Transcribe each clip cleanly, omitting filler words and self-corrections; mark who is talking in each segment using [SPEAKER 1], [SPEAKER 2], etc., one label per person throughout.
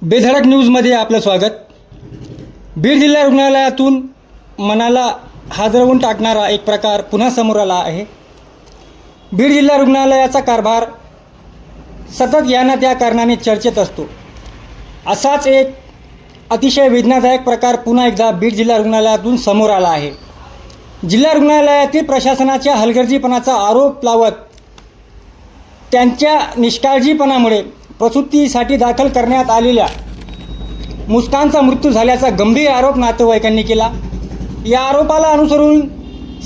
[SPEAKER 1] बेधडक न्यूजमध्ये आपलं स्वागत। बीड जिल्हा रुग्णालयातून मनाला हादरवून टाकणारा एक प्रकार पुन्हा समोर आला आहे। बीड जिल्हा रुग्णालयाचा कारभार सतत या ना त्या कारणाने चर्चेत असतो। असाच एक अतिशय वेदनादायक प्रकार पुन्हा एकदा बीड जिल्हा रुग्णालयातून समोर आला आहे। जिल्हा रुग्णालयातील प्रशासनाच्या हलगर्जीपणाचा आरोप लावत त्यांच्या निष्काळजीपणामुळे प्रसूतीसाठी दाखल करण्यात आलेल्या मुस्कानचा मृत्यू झाल्याचा गंभीर आरोप नातेवाईकांनी केला। या आरोपाला अनुसरून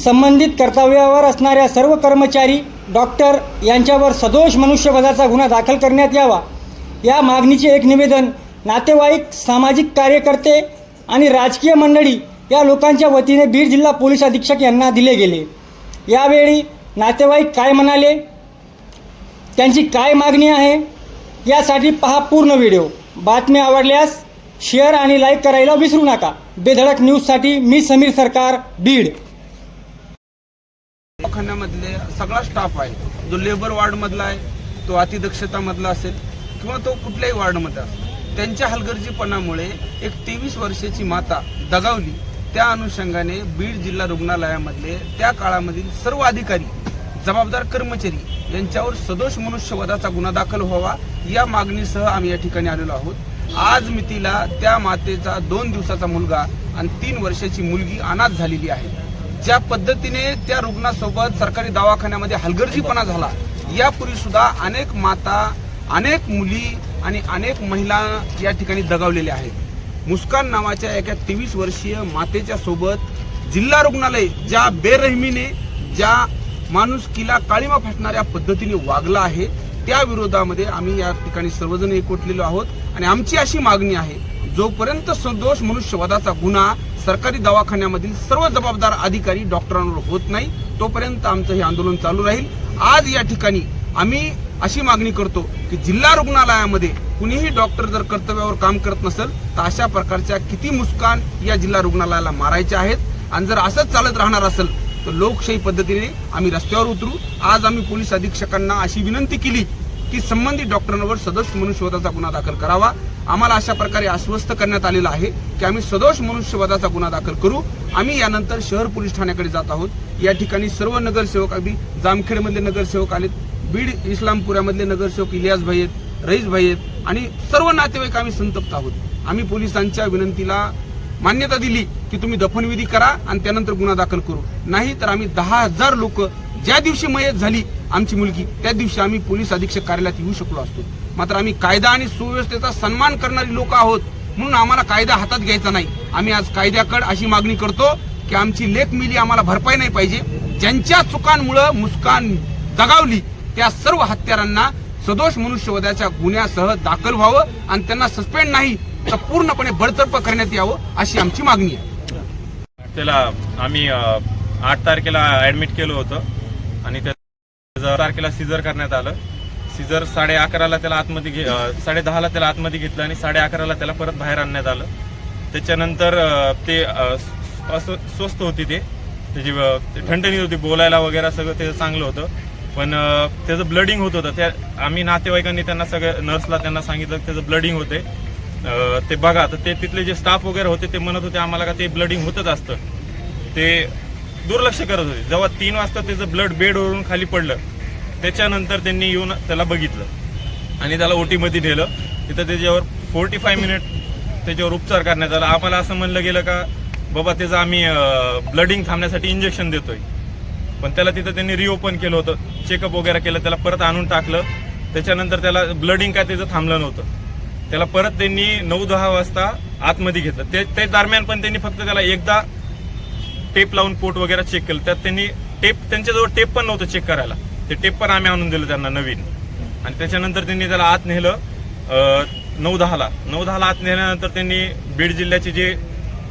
[SPEAKER 1] संबंधित कर्तव्यावर असणाऱ्या सर्व कर्मचारी, डॉक्टर यांच्यावर सदोष मनुष्यवधाचा गुन्हा दाखल करण्यात यावा या मागणीचे एक निवेदन नातेवाईक, सामाजिक कार्यकर्ते आणि राजकीय मंडळी या लोकांच्या वतीने बीड जिल्हा पोलीस अधीक्षक यांना दिले गेले। यावेळी नातेवाईक काय म्हणाले, त्यांची काय मागणी आहे यासाठी पहा पूर्ण व्हिडिओ। बातमी आवडल्यास शेअर आणि लाईक करायला विसरू नका। बेधडक न्यूजसाठी मी समीर सरकार, बीड।
[SPEAKER 2] दवाखान्यामधले सगळा स्टाफ आहे, जो लेबर वार्ड मधला आहे, तो अतिदक्षता मधला असेल किंवा तो कुठल्याही वार्ड मध्ये असेल, त्यांच्या हलगर्जीपणामुळे एक 23 वर्षाची माता दगावली। त्या अनुषंगाने बीड जिल्हा रुग्णालयामधले त्या काळामधील सर्व अधिकारी, जबाबदार कर्मचारी यांच्यावर सदोष मनुष्यवधाचा गुन्हा दाखल व्हावा या मागणीसह आम्ही या ठिकाणी आलेलो आहोत। आज मितीला त्या मातेचा 2 दिवसाचा मुलगा आणि 3 वर्षाची मुलगी अनाथ झालेली आहे। ज्या पद्धतीने त्या रुग्णासोबत सरकारी दवाखान्यामध्ये हलगर्जीपणा झाला, यापूर्वी सुद्धा अनेक माता, अनेक मुली आणि अनेक महिला या ठिकाणी दगावलेल्या आहेत। मुस्कान नावाच्या एका 23 वर्षीय मातेच्या सोबत जिल्हा रुग्णालय ज्या बेरहमीने, ज्या माणुसकीला काळीमा फाटणाऱ्या पद्धतीने वागला आहे, त्या विरोधामध्ये आम्ही या ठिकाणी सर्वजण एकवटलेलो आहोत। आणि आमची अशी मागणी आहे, जोपर्यंत सदोष मनुष्यवधाचा गुन्हा सरकारी दवाखान्यामधील सर्व जबाबदार अधिकारी, डॉक्टरांवर होत नाही, तोपर्यंत आमचं हे आंदोलन चालू राहील। आज या ठिकाणी आम्ही अशी मागणी करतो की जिल्हा रुग्णालयामध्ये कुणीही डॉक्टर जर कर्तव्यावर काम करत नसेल तर अशा प्रकारच्या किती मुस्कान या जिल्हा रुग्णालयाला मारायच्या आहेत। आणि जर असंच चालत राहणार असेल तर लोकशाही पद्धतीने आम्ही रस्त्यावर उतरू। आज आम्ही पोलीस अधीक्षकांना अशी विनंती केली की संबंधित डॉक्टरांवर सदोष मनुष्यवधाचा गुन्हा दाखल करावा। आम्हाला अशा प्रकारे आश्वस्त करण्यात आलेलं आहे की आम्ही सदोष मनुष्यवधाचा गुन्हा दाखल करू। आम्ही यानंतर शहर पोलीस ठाण्याकडे जात आहोत। या ठिकाणी सर्व नगरसेवक, अगदी जामखेडमधले नगरसेवक आलेत, बीड इस्लामपुरामधले नगरसेवक इलियास भाई आहेत, रईस भाई आहेत आणि सर्व नातेवाईक आम्ही संतप्त आहोत। आम्ही पोलिसांच्या विनंतीला मान्यता दिली की तुम्ही दफनविधी करा आणि त्यानंतर गुन्हा दाखल करू, नाही तर आम्ही 10,000 लोक ज्या दिवशी मयत झाली आमची मुलगी त्या दिवशी आम्ही पोलीस अधीक्षक कार्यालयात येऊ शकलो असतो। मात्र आम्ही कायदा आणि सुव्यवस्थेचा सन्मान करणारी लोक आहोत, म्हणून आम्हाला कायदा हातात घ्यायचा नाही। आम्ही आज कायद्याकडे अशी मागणी करतो की आमची लेक मिली आम्हाला भरपाई नाही पाहिजे। ज्यांच्या चुकांमुळे मुस्कान दगावली त्या सर्व हत्यारांना सदोष मनुष्यवधाच्या गुन्ह्यासह दाखल व्हावं आणि त्यांना सस्पेंड नाही तर पूर्णपणे बडतर्फ करण्यात यावं अशी आमची मागणी आहे।
[SPEAKER 3] त्याला आम्ही 8 तारखेला ऍडमिट केलं होतं आणि त्या तारखेला सीझर करण्यात आलं। सीझर 11:30ला त्याला आतमध्ये 10:30ला त्याला आतमध्ये घेतलं आणि 11:30ला त्याला परत बाहेर आणण्यात आलं। त्याच्यानंतर ते असं स्वस्थ होती, त्याची ठणठणीत होती, बोलायला वगैरे सगळं त्याचं चांगलं होतं, पण त्याचं ब्लडिंग होत होतं। त्या आम्ही नातेवाईकांनी त्यांना सगळ्या नर्सला त्यांना सांगितलं की त्याचं ब्लडिंग होते, ते बघा। तर ते तिथले जे स्टाफ वगैरे होते ते म्हणत होते आम्हाला का ते ब्लडिंग होतच असतं, ते दुर्लक्ष करत होते। जेव्हा 3 वाजता त्याचं ब्लड बेडवरून खाली पडलं, त्याच्यानंतर त्यांनी येऊन त्याला बघितलं आणि त्याला OT मध्ये नेलं। तिथं त्याच्यावर 45 मिनिट त्याच्यावर उपचार करण्यात आला। आम्हाला असं म्हणलं गेलं का बाबा त्याचं आम्ही ब्लडिंग थांबण्यासाठी इंजेक्शन देतोय, पण त्याला तिथं त्यांनी रिओपन केलं होतं, चेकअप वगैरे केलं, त्याला परत आणून टाकलं। त्याच्यानंतर त्याला ब्लडिंग काय त्याचं थांबलं नव्हतं, त्याला परत त्यांनी 9-10 वाजता आतमध्ये घेतलं। ते दरम्यान पण त्यांनी फक्त त्याला एकदा टेप लावून पोट वगैरे चेक केलं। त्यात त्यांनी त्यांच्याजवळ टेप पण नव्हतं चेक करायला, ते टेप पण आम्ही आणून दिलं त्यांना नवीन। आणि त्याच्यानंतर त्यांनी त्याला आत नेलं 9-10ला आत नेल्यानंतर त्यांनी बीड जिल्ह्याचे जे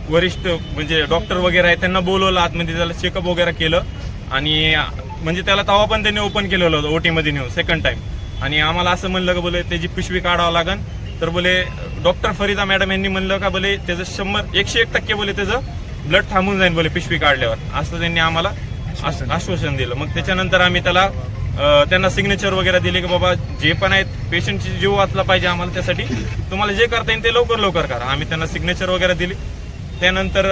[SPEAKER 3] वरिष्ठ म्हणजे डॉक्टर वगैरे आहेत त्यांना बोलवलं आतमध्ये, त्याला चेकअप वगैरे केलं आणि म्हणजे त्याला तवा पण त्यांनी ओपन केलेलं होतं OT मध्ये नेऊन 2nd टाइम। आणि आम्हाला असं म्हणलं का बोले त्याची पिशवी काढावं लागेल, तर बोले डॉक्टर फरीदा मॅडम यांनी म्हणलं का बोले त्याचं 101% बोले त्याचं ब्लड थांबून जाईल बोले पिशवी काढल्यावर, असं त्यांनी आम्हाला आश्वासन दिलं। मग त्याच्यानंतर आम्ही त्याला त्यांना सिग्नेचर वगैरे दिले की बाबा जे पण आहेत पेशंटची जीव वाचला पाहिजे आम्हाला, त्यासाठी तुम्हाला जे करता येईल ते लवकर करा. आम्ही त्यांना सिग्नेचर वगैरे दिली. त्यानंतर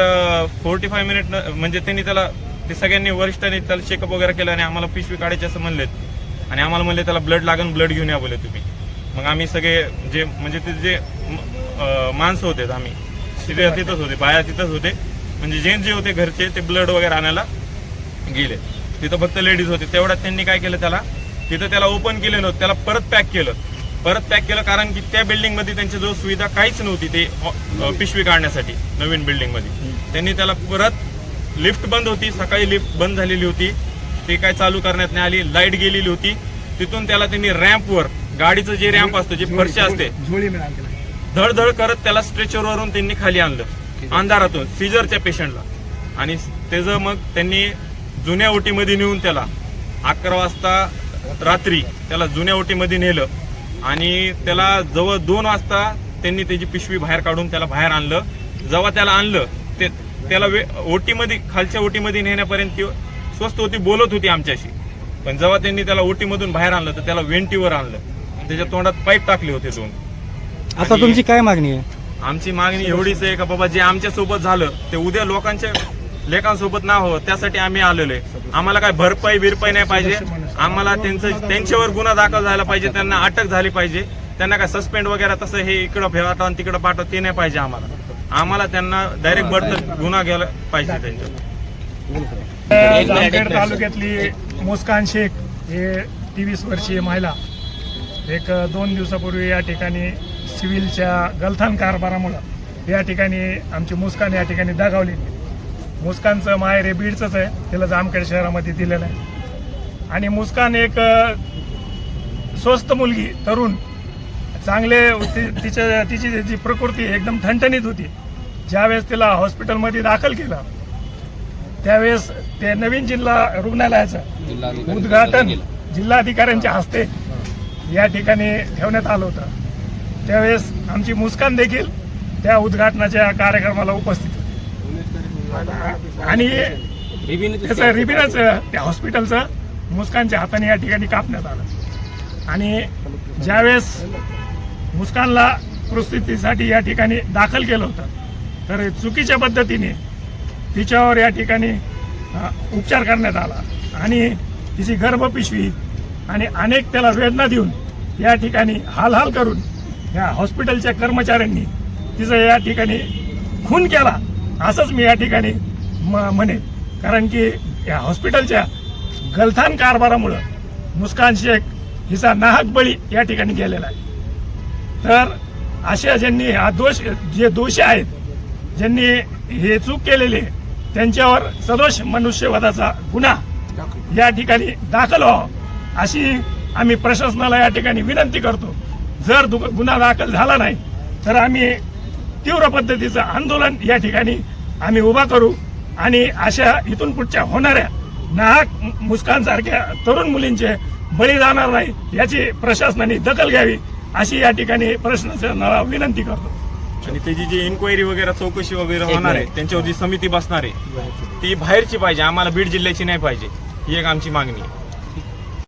[SPEAKER 3] 45 मिनिट म्हणजे त्यांनी त्याला ते सगळ्यांनी वरिष्ठांनी त्याला चेकअप वगैरे केलं आणि आम्हाला पिशवी काढायची असं म्हणलेत आणि आम्हाला म्हणले त्याला ब्लड लागेल, ब्लड घेऊन या बोले तुम्ही. मग आम्ही सगळे जे म्हणजे ते जे माणसं होते आम्ही तिथंच होते, बाया तिथंच होते, म्हणजे जे होते घरचे ते ब्लड वगैरे आणायला गेले. तिथं फक्त लेडीज होते. तेवढ्यात त्यांनी काय केलं, त्याला ओपन केलं नव्हतं, त्याला परत पॅक केलं कारण की त्या बिल्डिंग मध्ये त्यांच्याजवळ सुविधा काहीच नव्हती ते पिशवी काढण्यासाठी. नवीन बिल्डिंग मध्ये त्यांनी त्याला परत लिफ्ट बंद होती, सकाळी लिफ्ट बंद झालेली होती, ते काय चालू करण्यात नाही आली, लाईट गेलेली होती. तिथून त्याला त्यांनी रॅम्पवर, गाडीचं जे रॅम्प असतं जे फरशी असते, धडधड करत त्याला स्ट्रेचरवरून त्यांनी खाली आणलं अंधारातून सीजरच्या पेशंटला. आणि त्याचं मग त्यांनी जुन्या ओटीमध्ये नेऊन त्याला 11 वाजता रात्री त्याला जुन्या ओटीमध्ये नेलं आणि त्याला जवळ 2 वाजता त्यांनी त्याची पिशवी बाहेर काढून त्याला बाहेर आणलं. जेव्हा त्याला आणलं ते त्याला ओटीमध्ये, खालच्या ओटीमध्ये नेण्यापर्यंत ती स्वस्त होती, बोलत होती आमच्याशी. पण जेव्हा त्यांनी त्याला ओटीमधून बाहेर आणलं तर त्याला व्हेंटीवर आणलं, त्याच्या तोंडात पाईप टाकले होते 2.
[SPEAKER 1] आता तुमची काय मागणी आहे?
[SPEAKER 3] आमची मागणी एवढीच आहे का बाबा जे आमच्या सोबत झालं ते उद्या लोकांच्या लेखांसोबत ना हो, त्यासाठी आम्ही आलेलो आहे. आम्हाला काय भरपाई नाही पाहिजे, आम्हाला त्यांच्यावर गुन्हा दाखल झाला पाहिजे, त्यांना अटक झाली पाहिजे. त्यांना काय सस्पेंड वगैरे तसं हे इकडं पाठवा तिकडं पाठवा ते नाही पाहिजे. आम्हाला त्यांना डायरेक्ट बढत गुन्हा घ्यायला पाहिजे त्यांच्यावर.
[SPEAKER 4] जामखेड तालुक्यातली मुस्कान शेख हे 23 वर्षीय महिला 1-2 दिवसापूर्वी या ठिकाणी सिव्हिलच्या गलथान कारभारामुळं या ठिकाणी आमची मुस्कान या ठिकाणी दगावली. मुस्कानचं माहेर हे बीडचंच आहे, तिला जामखेड शहरामध्ये दिलेलं आहे. आणि मुस्कान एक स्वस्त मुलगी, तरुण, चांगले तिची जी प्रकृती एकदम ठणठणीत होती. ज्यावेळेस तिला हॉस्पिटलमध्ये दाखल केलं त्यावेळेस ते नवीन जिल्हा रुग्णालयाचं उद्घाटन जिल्हाधिकाऱ्यांच्या हस्ते या ठिकाणी ठेवण्यात आलं होतं. त्यावेळेस आमची मुस्कान देखील त्या उद्घाटनाच्या कार्यक्रमाला उपस्थित होती आणि त्याचं रिबिनच त्या हॉस्पिटलचं मुस्कानच्या हाताने या ठिकाणी कापण्यात आलं. आणि ज्यावेळेस मुस्कानला प्रसूतीसाठी या ठिकाणी दाखल केलं होतं तर चुकीच्या पद्धतीने तिच्यावर या ठिकाणी उपचार करण्यात आला आणि तिची गर्भपिशवी आणि अनेक त्याला वेदना देऊन या ठिकाणी हाल करून या हॉस्पिटलच्या कर्मचाऱ्यांनी तिचं या ठिकाणी खून केला असंच मी या ठिकाणी म्हणेन. कारण की या हॉस्पिटलच्या गलथान कारभारामुळं मुस्कान शेख हिचा नाहक बळी या ठिकाणी गेलेला आहे. तर अशा ज्यांनी जे दोषी आहेत, ज्यांनी हे चूक केलेले, त्यांच्यावर सदोष मनुष्यवधाचा गुन्हा या ठिकाणी दाखल व्हावा अशी आम्ही प्रशासनाला या ठिकाणी विनंती करतो. जर गुन्हा दाखल झाला नाही तर आम्ही तीव्र पद्धतीचं आंदोलन या ठिकाणी आम्ही उभा करू आणि अशा इथून पुढच्या होणाऱ्या नाहक मुस्कानसारख्या तरुण मुलींचे बळी जाणार नाही याची प्रशासनाने दखल घ्यावी अशी या ठिकाणी प्रशासनाला विनंती करतो.
[SPEAKER 3] आणि त्याची जी इन्क्वायरी वगैरे चौकशी वगैरे होणार आहे, त्यांच्यावर जी समिती बसणार आहे ती बाहेरची पाहिजे, आम्हाला बीड जिल्ह्याची नाही पाहिजे, ही एक आमची मागणी आहे.